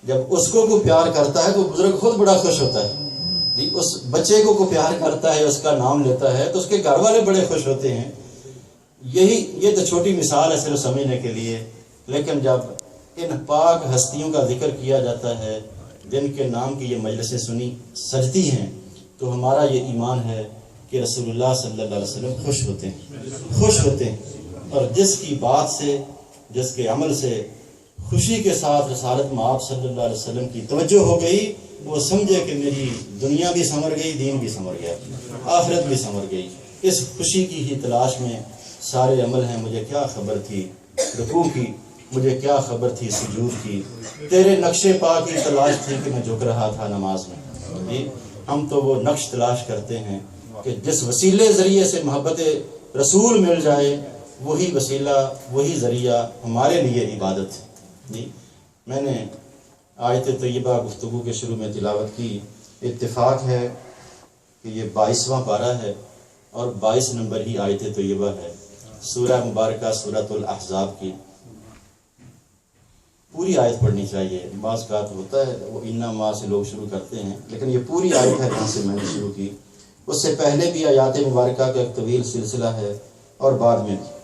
جب اس کو پیار کرتا ہے تو بزرگ خود بڑا خوش ہوتا ہے جی. اس بچے کو پیار کرتا ہے، اس کا نام لیتا ہے تو اس کے گھر والے بڑے خوش ہوتے ہیں. یہ تو چھوٹی مثال ہے صرف سمجھنے کے لیے، لیکن جب ان پاک ہستیوں کا ذکر کیا جاتا ہے جن کے نام کی یہ مجلسیں سنی سجتی ہیں، تو ہمارا یہ ایمان ہے کہ رسول اللہ صلی اللہ علیہ وسلم خوش ہوتے ہیں. اور جس کی بات سے، جس کے عمل سے خوشی کے ساتھ رسالت مآب صلی اللہ علیہ وسلم کی توجہ ہو گئی، وہ سمجھے کہ میری دنیا بھی سنور گئی، دین بھی سنور گیا، آخرت بھی سنور گئی. اس خوشی کی ہی تلاش میں سارے عمل ہیں. مجھے کیا خبر تھی رکوع کی، مجھے کیا خبر تھی سجود کی، تیرے نقش پا کی تلاش تھی کہ میں جھک رہا تھا نماز میں. ہم تو وہ نقش تلاش کرتے ہیں کہ جس وسیلے ذریعے سے محبت رسول مل جائے، وہی وسیلہ، وہی ذریعہ ہمارے لیے عبادت ہے. میں نے آیت طیبہ گفتگو کے شروع میں تلاوت کی. اتفاق ہے کہ یہ 22واں پارہ ہے اور 22 نمبر ہی آیت طیبہ ہے. سورہ مبارکہ سورۃ الاحزاب کی پوری آیت پڑھنی چاہیے. بعض کا ہوتا ہے وہ انا ما سے لوگ شروع کرتے ہیں، لیکن یہ پوری آیت ہے جہاں سے میں نے شروع کی. اس سے پہلے بھی آیات مبارکہ کا ایک طویل سلسلہ ہے اور بعد میں بھی.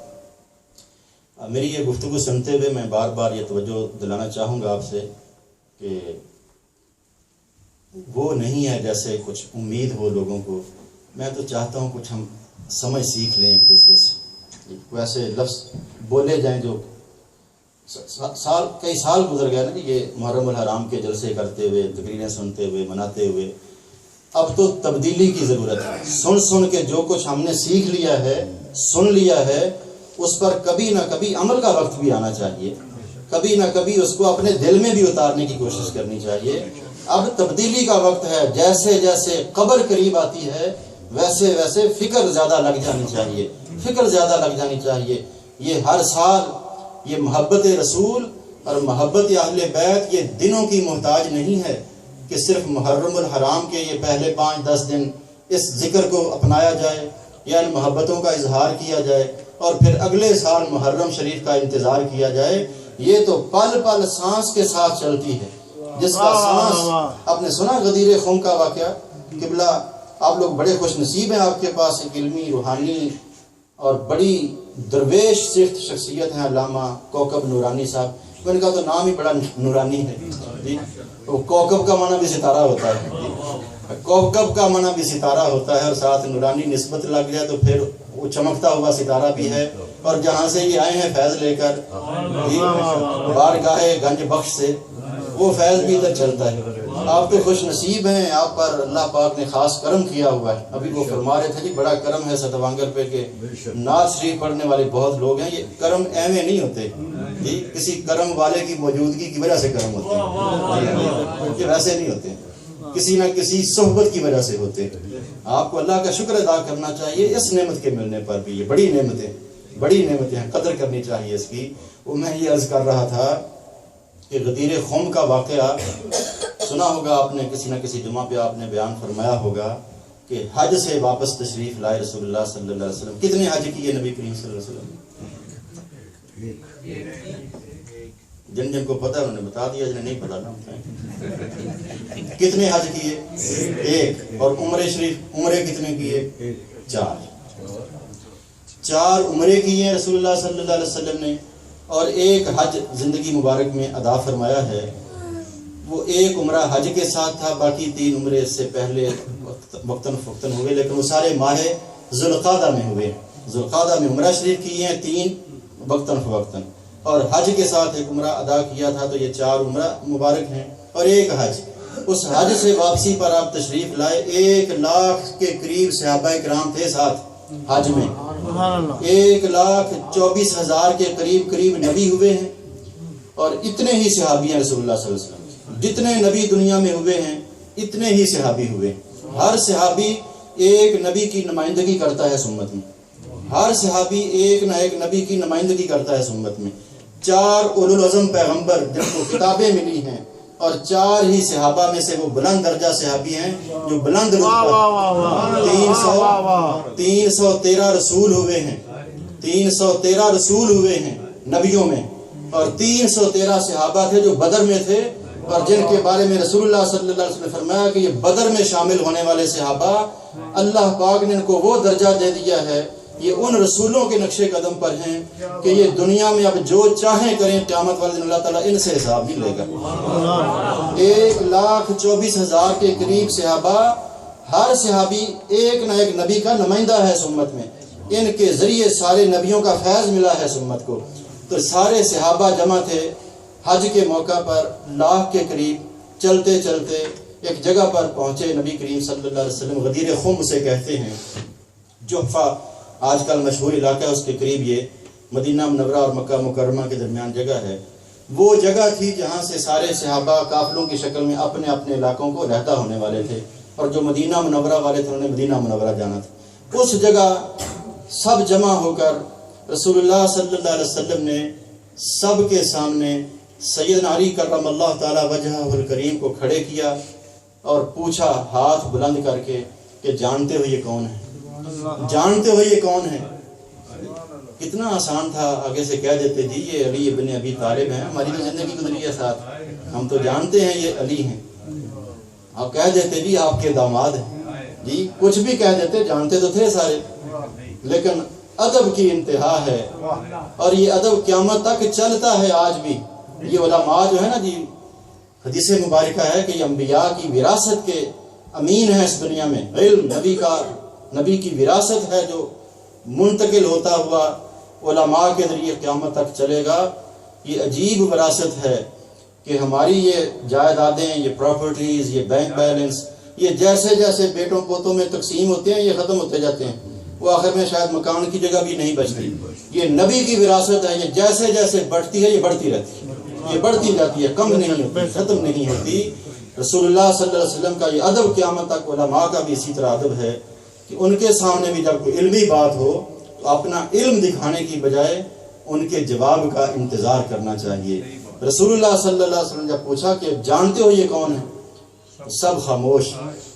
میری یہ گفتگو سنتے ہوئے میں بار بار یہ توجہ دلانا چاہوں گا آپ سے کہ وہ نہیں ہے جیسے کچھ امید ہو لوگوں کو. میں تو چاہتا ہوں کچھ ہم سمجھ سیکھ لیں ایک دوسرے سے. ویسے لفظ بولے جائیں جو کئی سال گزر گیا نا کہ یہ محرم الحرام کے جلسے کرتے ہوئے، تقریریں سنتے ہوئے، مناتے ہوئے. اب تو تبدیلی کی ضرورت ہے. سن کے جو کچھ ہم نے سیکھ لیا ہے، سن لیا ہے، اس پر کبھی نہ کبھی عمل کا وقت بھی آنا چاہیے. کبھی نہ کبھی اس کو اپنے دل میں بھی اتارنے کی کوشش کرنی چاہیے. اب تبدیلی کا وقت ہے. جیسے جیسے قبر قریب آتی ہے ویسے ویسے فکر زیادہ لگ جانی چاہیے. یہ ہر سال یہ محبت رسول اور محبت اہل بیت یہ دنوں کی محتاج نہیں ہے کہ صرف محرم الحرام کے یہ پہلے 5-10 دن اس ذکر کو اپنایا جائے یا ان محبتوں کا اظہار کیا جائے اور پھر اگلے سال محرم شریف کا انتظار کیا جائے. یہ تو پل پل سانس کے ساتھ چلتی ہے. جس کا سانس، آپ نے سنا غدیر خم کا واقعہ؟ قبلہ آپ لوگ بڑے خوش نصیب ہیں، آپ کے پاس ایک علمی، روحانی اور بڑی درویش صفت شخصیت ہیں علامہ کوکب نورانی صاحب. ان کا تو نام ہی بڑا نورانی ہے جی. وہ کوکب کا معنی بھی ستارہ ہوتا ہے، کوکب کا معنی بھی ستارہ ہوتا ہے اور ساتھ نورانی نسبت لگ جائے تو پھر وہ چمکتا ہوا ستارہ بھی ہے. اور جہاں سے یہ آئے ہیں فیض لے کر بارگاہ گنج بخش سے، وہ فیض بھی ادھر چلتا ہے. آپ تو خوش نصیب ہیں، آپ پر اللہ پاک نے خاص کرم کیا ہوا ہے. ابھی وہ فرما رہے تھے جی بڑا کرم ہے ستوانگر پہ کہ نعت شریف پڑھنے والے بہت لوگ ہیں. یہ کرم ایویں نہیں ہوتے جی، کسی کرم والے کی موجودگی کی وجہ سے کرم ہوتے ہیں. یہ ویسے نہیں ہوتے، کسی نہ کسی صحبت کی وجہ سے ہوتے. آپ کو اللہ کا شکر ادا کرنا چاہیے اس نعمت کے ملنے پر بھی. یہ بڑی نعمتیں ہیں، قدر کرنی چاہیے اس کی. وہ میں یہ عرض کر رہا تھا کہ غدیر خم کا واقعہ سنا ہوگا آپ نے، کسی نہ کسی جمعہ پہ آپ نے بیان فرمایا ہوگا کہ حج سے واپس تشریف لائے رسول اللہ صلی اللہ علیہ وسلم. کتنے حج کیے نبی کریم صلی اللہ علیہ وسلم؟ جن کو پتہ ہے انہوں نے بتا دیا، جنہیں نہیں پتا نا. کتنے حج کیے؟ ایک. اور عمرے کتنے کیے؟ 4 عمرے کیے رسول اللہ صلی اللہ علیہ وسلم نے، اور ایک حج زندگی مبارک میں ادا فرمایا ہے. وہ ایک عمرہ حج کے ساتھ تھا، باقی 3 عمرے اس سے پہلے وقتاً فوقتاً ہوئے، لیکن وہ سارے ماہ ذوالقعدہ میں ہوئے. ذوالقعدہ میں عمرہ شریف کیے ہیں 3 وقتاً فوقتاً، اور حج کے ساتھ ایک عمرہ ادا کیا تھا. تو یہ 4 عمرہ مبارک ہیں اور ایک حج. اس حج سے واپسی پر آپ تشریف لائے. 1 لاکھ کے قریب صحابہ کرام تھے ساتھ حج میں. 1,24,000 کے قریب نبی ہوئے ہیں، اور اتنے ہی صحابی ہیں رسول اللہ صلی اللہ علیہ وسلم. جتنے نبی دنیا میں ہوئے ہیں اتنے ہی صحابی ہوئے. ہر صحابی ایک نبی کی نمائندگی کرتا ہے سمت میں. ہر صحابی ایک نہ ایک نبی کی نمائندگی کرتا ہے سمت میں. 4 اولو العزم پیغمبر جن کو کتابیں ملی ہیں، اور 4 ہی صحابہ میں سے وہ بلند درجہ صحابی ہیں جو بلند رتبہ 313 رسول ہوئے ہیں. 313 رسول ہوئے ہیں نبیوں میں، اور 313 صحابہ تھے جو بدر میں تھے. اور جن کے بارے میں رسول اللہ صلی اللہ علیہ وسلم نے فرمایا کہ یہ بدر میں شامل ہونے والے صحابہ، اللہ پاک نے ان کو وہ درجہ دے دیا ہے، یہ ان رسولوں کے نقش قدم پر ہیں کہ یہ دنیا میں اب جو چاہیں کریں، قیامت والے دن اللہ تعالیٰ ان سے حساب نہیں لے گا۔ 1,24,000 کے قریب صحابہ، ہر صحابی ایک نہ ایک نبی کا نمائندہ ہے اس امت میں، ان کے ذریعے سارے نبیوں کا فیض ملا ہے اس امت کو۔ تو سارے صحابہ جمع تھے حج کے موقع پر، 1,00,000 کے قریب، چلتے چلتے ایک جگہ پر پہنچے۔ نبی کریم صلی اللہ علیہ وسلم غدیر خم سے کہتے ہیں، جحفہ آج کل مشہور علاقہ ہے، اس کے قریب یہ مدینہ منورہ اور مکہ مکرمہ کے درمیان جگہ ہے۔ وہ جگہ تھی جہاں سے سارے صحابہ قافلوں کی شکل میں اپنے اپنے علاقوں کو رہتا ہونے والے تھے، اور جو مدینہ منورہ والے تھے انہوں نے مدینہ منورہ جانا تھا۔ اس جگہ سب جمع ہو کر رسول اللہ صلی اللہ علیہ وسلم نے سب کے سامنے سیدنا علی کرم اللہ تعالی وجہہ الکریم کو کھڑے کیا اور پوچھا ہاتھ بلند کر کے کہ جانتے ہو یہ کون ہے؟ جانتے ہو یہ کون ہے؟ کتنا آسان تھا، آگے سے کہہ دیتے جی یہ علی ابن ابی طالب ہیں، ہماری تو زندگی گزری ہے ساتھ، ہم تو جانتے ہیں یہ علی ہیں۔ آپ کہہ دیتے جی آپ کے داماد ہیں، جی کچھ بھی کہہ دیتے، جانتے تو تھے سارے۔ لیکن ادب کی انتہا ہے، اور یہ ادب قیامت تک چلتا ہے آج بھی۔ یہ علماء جو ہے نا جی، حدیث مبارکہ ہے کہ یہ انبیاء کی وراثت کے امین ہیں اس دنیا میں، علم نبی کی وراثت ہے جو منتقل ہوتا ہوا علماء کے ذریعے قیامت تک چلے گا۔ یہ عجیب وراثت ہے کہ ہماری یہ جائیدادیں، یہ پراپرٹیز، یہ بینک بیلنس، یہ جیسے جیسے بیٹوں پوتوں میں تقسیم ہوتے ہیں یہ ختم ہوتے جاتے ہیں، وہ آخر میں شاید مکان کی جگہ بھی نہیں بچتی۔ یہ نبی کی وراثت ہے، یہ جیسے جیسے بڑھتی ہے یہ بڑھتی رہتی ہے، یہ بڑھتی جاتی ہے، کم نہیں ہوتی، ختم نہیں ہوتی۔ رسول اللہ صلی اللہ علیہ وسلم کا یہ ادب قیامت تک علماء کا بھی اسی طرح ادب ہے کہ ان کے سامنے بھی جب کوئی علمی بات ہو تو اپنا علم دکھانے کی بجائے ان کے جواب کا انتظار کرنا چاہیے۔ رسول اللہ صلی اللہ علیہ وسلم جب پوچھا کہ جانتے ہو یہ کون ہے، سب خاموش،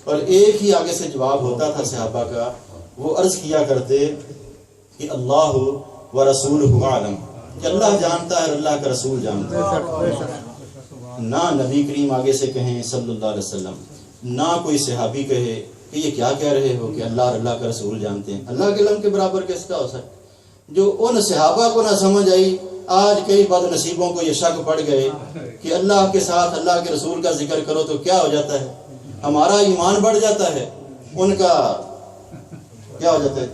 اور ایک ہی آگے سے جواب ہوتا تھا صحابہ کا، وہ عرض کیا کرتے کہ اللہ و رسولہ عالم، کہ اللہ جانتا ہے اور اللہ کا رسول جانتا ہے۔ نہ نبی کریم آگے سے کہیں صلی اللہ علیہ وسلم، نہ کوئی صحابی کہے کہ یہ کیا کہہ رہے ہو کہ اللہ اور اللہ کا رسول جانتے ہیں۔ اللہ کے علم کے برابر کس کا ہو سکتا؟ جو ان صحابہ کو نہ سمجھ آئی، آج کئی بد نصیبوں کو یہ شک پڑ گئے کہ اللہ کے ساتھ اللہ کے رسول کا ذکر کرو تو کیا ہو جاتا ہے، ہمارا ایمان بڑھ جاتا ہے، ان کا کیا ہو جاتا ہے،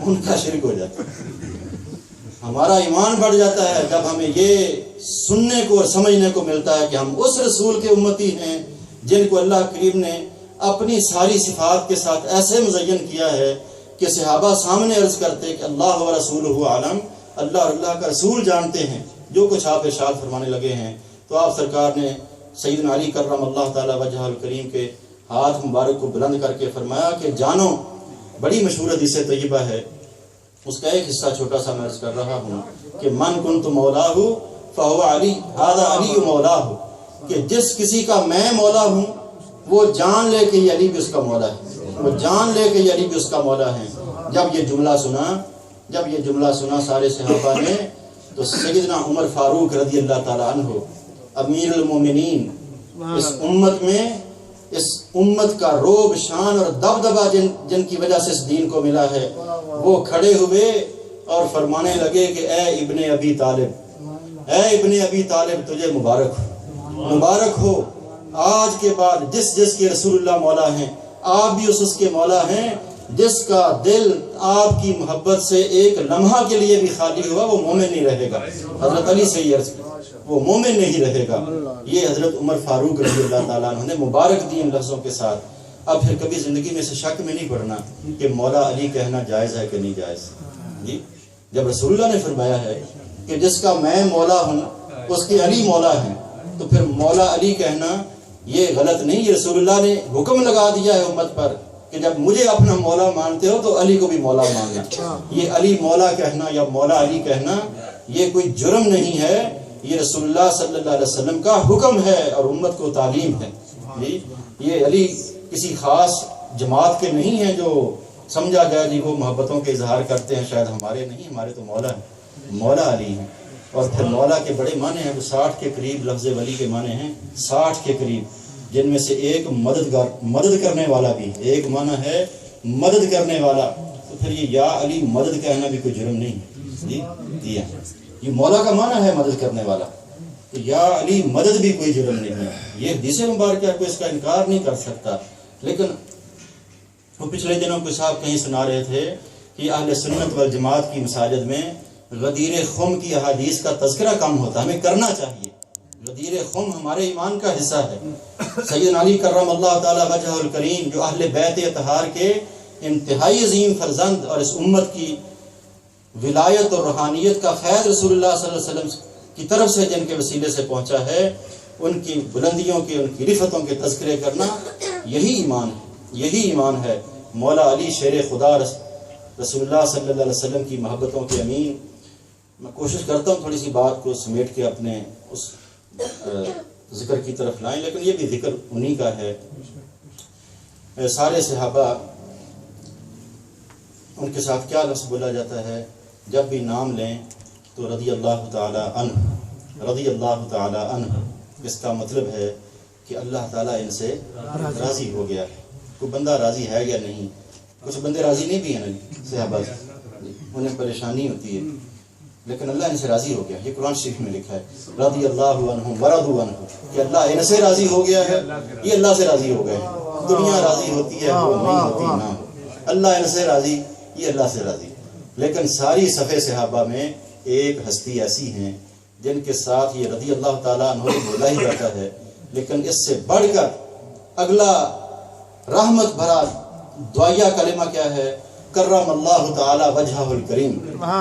ان کا شرک ہو جاتا ہے۔ ہمارا ایمان بڑھ جاتا ہے جب ہمیں یہ سننے کو اور سمجھنے کو ملتا ہے کہ ہم اس رسول کے امتی ہیں جن کو اللہ کریم نے اپنی ساری صفات کے ساتھ ایسے مزین کیا ہے کہ صحابہ سامنے عرض کرتے کہ اللہ و رسولہ عالم، اللہ اور اللہ کا رسول جانتے ہیں۔ جو کچھ آپ ارشاد فرمانے لگے ہیں تو آپ سرکار نے سیدنا علی کرم اللہ تعالی وجہ الکریم کے ہاتھ مبارک کو بلند کر کے فرمایا کہ جانو، بڑی مشہور حدیث طیبہ ہے، اس کا ایک حصہ چھوٹا سا میں عرض کر رہا ہوں کہ من کنت مولاہ فہو علی، ھذا علی مولاہ، کہ جس کسی کا میں مولا ہوں وہ جان لے کہ یہ علی بھی اس کا مولا ہے، وہ جان لے کہ یہ علی بھی اس کا مولا ہے۔ جب یہ جملہ سنا سارے صحابہ نے تو سیدنا عمر فاروق رضی اللہ تعالیٰ عنہ امیر المومنین، اس امت میں، اس امت کا روب، شان اور دبدبہ جن کی وجہ سے اس دین کو ملا ہے، وہ کھڑے ہوئے اور فرمانے لگے کہ اے ابن ابی طالب، اے ابن ابی طالب تجھے مبارک ہو، آج کے بعد جس کے رسول اللہ مولا ہیں آپ بھی اس کے مولا ہیں، جس کا دل آپ کی محبت سے ایک لمحہ کے لیے بھی خالی ہوا وہ مومن نہیں رہے گا۔ حضرت علی سے یہ عرض وہ مومن نہیں رہے گا۔ یہ حضرت عمر فاروق رضی اللہ تعالیٰ عنہ نے مبارک دی ان لفظوں کے ساتھ۔ اب پھر کبھی زندگی میں سے شک میں نہیں پڑنا کہ مولا علی کہنا جائز ہے کہ نہیں جائز۔ جی جب رسول اللہ نے فرمایا ہے کہ جس کا میں مولا ہوں اس کے علی مولا ہیں، تو پھر مولا علی کہنا یہ غلط نہیں، یہ رسول اللہ نے حکم لگا دیا ہے امت پر کہ جب مجھے اپنا مولا مانتے ہو تو علی کو بھی مولا ماننا۔ یہ علی مولا کہنا یا مولا علی کہنا یہ کوئی جرم نہیں ہے، یہ رسول اللہ صلی اللہ علیہ وسلم کا حکم ہے اور امت کو تعلیم ہے۔ یہ علی کسی خاص جماعت کے نہیں ہیں جو سمجھا جائے جی وہ محبتوں کے اظہار کرتے ہیں، شاید ہمارے نہیں، ہمارے تو مولا ہیں، مولا علی ہیں۔ اور پھر مولا کے بڑے معنی ہیں، وہ 60 کے قریب لفظ ولی کے معنی ہیں، 60 کے قریب، جن میں سے ایک مدد کرنے والا بھی، ایک معنی ہے مدد کرنے والا، تو پھر یہ یا علی مدد کہنا بھی کوئی جرم نہیں ہے، یہ مولا کا معنی ہے مدد کرنے والا، تو یا علی مدد بھی کوئی جرم نہیں ہے، یہ حدیث مبارکہ کو اس کا انکار نہیں کر سکتا۔ لیکن وہ پچھلے دنوں کوئی صاحب کہیں سنا رہے تھے کہ اہل سنت والجماعت کی مساجد میں غدیر خم کی احادیث کا تذکرہ کم ہوتا، ہمیں کرنا چاہیے، غدیر خم ہمارے ایمان کا حصہ ہے۔ سیدنا علی کرم اللہ تعالی وجہ الکریم جو اہل بیت اطہار کے انتہائی عظیم فرزند اور اس امت کی ولایت اور روحانیت کا فیض رسول اللہ صلی اللہ علیہ وسلم کی طرف سے جن کے وسیلے سے پہنچا ہے، ان کی بلندیوں کے، ان کی رفتوں کے تذکرے کرنا، یہی ایمان ہے، یہی ایمان ہے۔ مولا علی شیر خدا رسول اللہ صلی اللہ علیہ وسلم کی محبتوں کے امین۔ میں کوشش کرتا ہوں تھوڑی سی بات کو سمیٹ کے اپنے اس ذکر کی طرف لائیں، لیکن یہ بھی ذکر انہی کا ہے۔ سارے صحابہ، ان کے ساتھ کیا لفظ بولا جاتا ہے جب بھی نام لیں تو رضی اللہ تعالی عنہ، رضی اللہ تعالی عنہ، اس کا مطلب ہے کہ اللہ تعالیٰ ان سے راضی ہو گیا ہے۔ کوئی بندہ راضی ہے یا نہیں؟ کچھ بندے راضی نہیں بھی ہیں صحابہ سے، انہیں پریشانی ہوتی ہے، لیکن اللہ ان سے راضی ہو گیا، یہ قرآن شریف میں لکھا ہے رضی اللہ عنہم ورضوا عنہ، کہ اللہ ان سے راضی ہو گیا ہے، یہ اللہ سے راضی ہو گئے۔ دنیا راضی ہوتی ہے وہ نہیں ہوتی نہ ہو، اللہ ان سے راضی، یہ اللہ سے راضی۔ لیکن ساری صفحے صحابہ میں ایک ہستی ایسی ہیں جن کے ساتھ یہ رضی اللہ تعالیٰ عنہ بولا ہی جاتا ہے، لیکن اس سے بڑھ کر اگلا رحمت بھرا دعائیہ کلمہ کیا ہے؟ کرم اللہ تعالی وجہہ الکریم،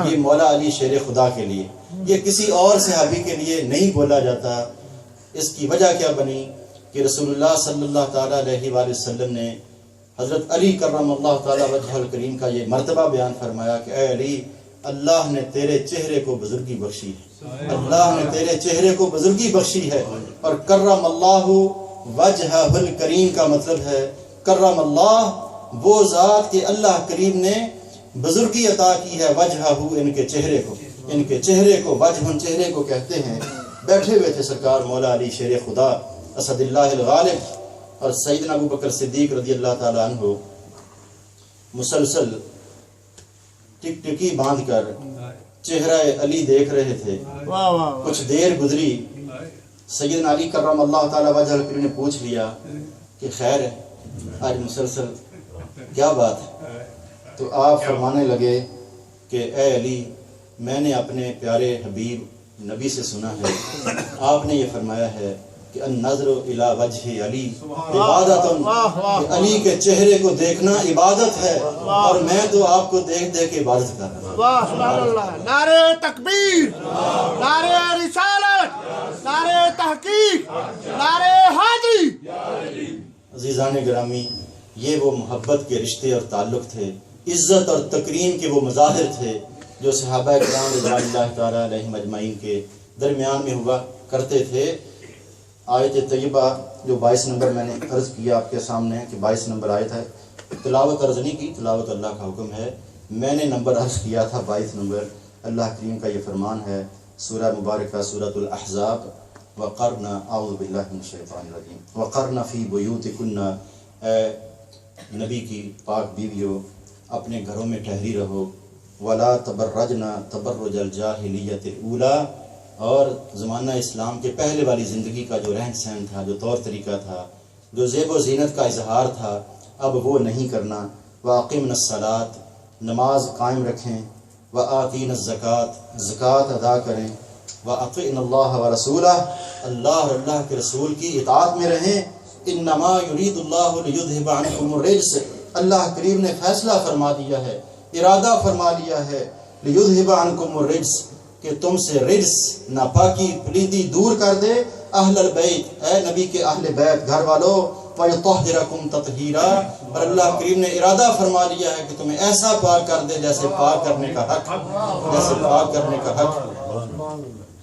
یہ مولا علی شیر خدا کے لیے، یہ کسی اور صحابی کے لیے نہیں بولا جاتا۔ اس کی وجہ کیا بنی کہ رسول اللہ صلی اللہ تعالیٰ علیہ وآلہ وسلم نے حضرت علی کرم اللہ تعالی وجہہ الکریم کا یہ مرتبہ بیان فرمایا کہ اے علی، اللہ نے تیرے چہرے کو بزرگی بخشی ہے، اللہ نے تیرے چہرے کو بزرگی بخشی ہے۔ اور کرم اللہ وجہہ الکریم کا مطلب ہے کرم اللہ وہ ذات کہ اللہ کریم نے بزرگی عطا کی ہے، وجہہ ان کے چہرے کو، ان کے چہرے کو، وجہ چہرے کو کہتے ہیں۔ بیٹھے ہوئے تھے سرکار مولا علی شیر خدا اسد اللہ الغالب، اور سیدنا ابو بکر صدیق رضی اللہ تعالیٰ عنہ مسلسل ٹک ٹکی باندھ کر چہرہ علی دیکھ رہے تھے۔ کچھ دیر گزری، سیدنا علی کرم اللہ تعالیٰ وجہ الکریم نے پوچھ لیا کہ خیر ہے آج مسلسل کیا بات ہے؟ تو آپ فرمانے لگے کہ اے علی، میں نے اپنے پیارے حبیب نبی سے سنا ہے، آپ نے یہ فرمایا ہے کہ النظر الی وجہ علی عبادت، کہ علی کے چہرے کو دیکھنا عبادت ہے، اور میں تو آپ کو دیکھ دیکھ کے عبادت کر رہا ہوں۔ نعرہ تکبیر، نعرہ رسالت، نعرہ تحقیق، نعرہ حاضری۔ عزیزان گرامی، یہ وہ محبت کے رشتے اور تعلق تھے، عزت اور تکریم کے وہ مظاہر تھے جو صحابہ کرام رضوان اللہ تعالیٰ علیہم اجمعین کے درمیان میں ہوا کرتے تھے۔ آیت طیبہ جو 22 نمبر میں نے عرض کیا آپ کے سامنے کہ 22 نمبر آیت ہے، تلاوت عرض نہیں کی، تلاوت اللہ کا حکم ہے، میں نے نمبر عرض کیا تھا 22 نمبر۔ اللہ کریم کا یہ فرمان ہے سورہ مبارکہ سورۃ الاحزاب، وقرن اعوذ باللہ من الشیطان الرجیم وقرن فی بیوتکن، اے نبی کی پاک بیویوں اپنے گھروں میں ٹھہری رہو، ولا تبرجن تبرج الجاہلیت الاولی، اور زمانہ اسلام کے پہلے والی زندگی کا جو رہن سہن تھا، جو طور طریقہ تھا، جو زیب و زینت کا اظہار تھا، اب وہ نہیں کرنا۔ واقمن الصلاۃ، نماز قائم رکھیں، وآتین الزکوٰۃ، زکوٰۃ ادا کریں، وأطیعن اللہ ورسولہ، اللہ اور اللہ کے رسول کی اطاعت میں رہیں۔ انما یرید اللہ لیذھب عنکم الرجس، اللہ کریم نے فیصلہ فرما دیا ہے، ارادہ فرما لیا ہے، لیذھب عنکم الرجس، کہ تم سے رجس، ناپاکی، پلیتی دور کر دے، اہل البیت، اے نبی کے اہل بیت گھر والوں، وَيُطَهِّرَكُمْ تَطْهِيرًا، اور اللہ کریم نے ارادہ فرما لیا ہے کہ تمہیں ایسا پاک کر دے جیسے پاک کرنے کا حق، جیسے پاک کرنے کا حق۔